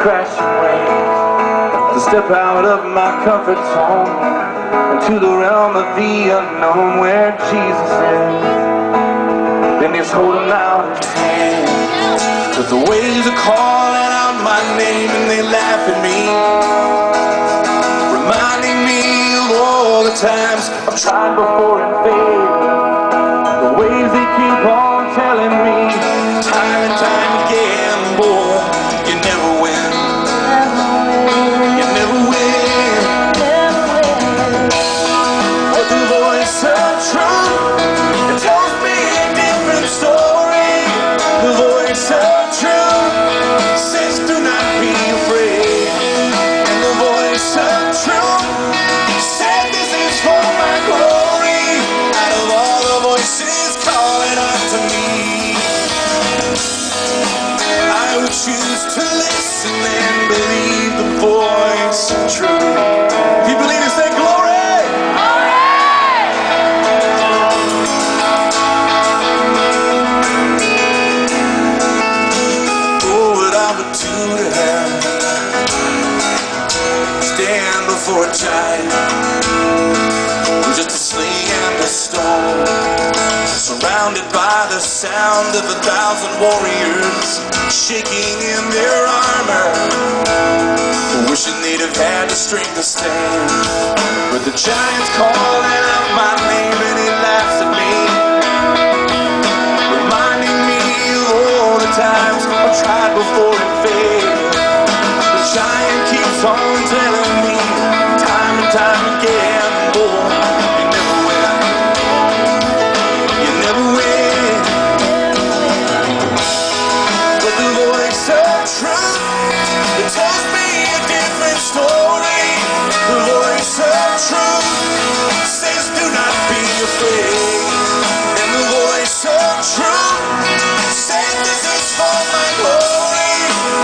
crashing waves, to step out of my comfort zone into the realm of the unknown where Jesus is. Then He's holding out His hand, 'cause the waves are calling out my name and they laugh at me, reminding me of all the times I've tried before and failed. The waves they keep on telling me, time and time again, boy, you never win. You never win. But the voice of truth, it tells me a different story. The voice of truth says do not be afraid. And the voice of truth said this is for my glory. Out of all the voices calling out to me, I would choose to listen and believe the voice of truth. If you believe it, say glory. Oh, what I would do to have stand before a giant with just a sling and a stone, surrounded by the sound of 1,000 warriors shaking in their armor, wishing they'd have had the strength to stand. But the giant's calling out my name and he laughs at me, reminding me of all the times I've tried before and failed. The giant keeps on telling me time and time again, boy, you never win. You never win. But the voice of truth, it tells me a different story. The voice of truth says do not be afraid. And the voice of truth says this is for my glory.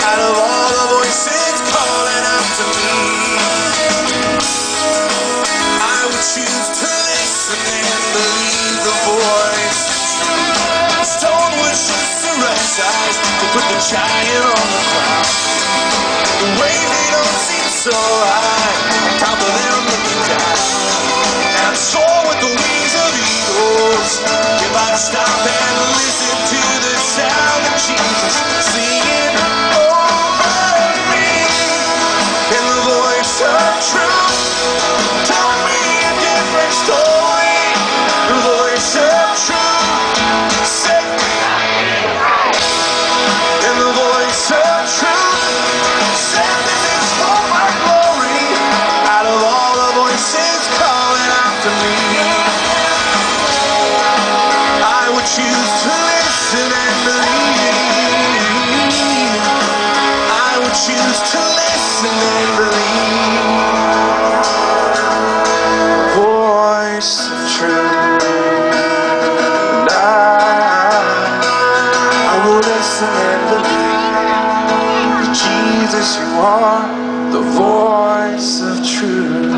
Out of all the voices calling out to me, I would choose to listen and believe the voice. The stone was just the right size to put the giant on the ground. The way they don't seem so high, on top of them looking down. And I'm sure with the wings of eagles, if I'd stop and listen to the sound of Jesus singing over me. And the voice of truth told me a different story. The voice of truth said, and the voice of truth said this is for my glory. Out of all the voices calling out to me, I would choose to listen and believe. I would choose to listen and believe. Voice of truth. And I will listen and believe. Jesus, you are the voice of truth.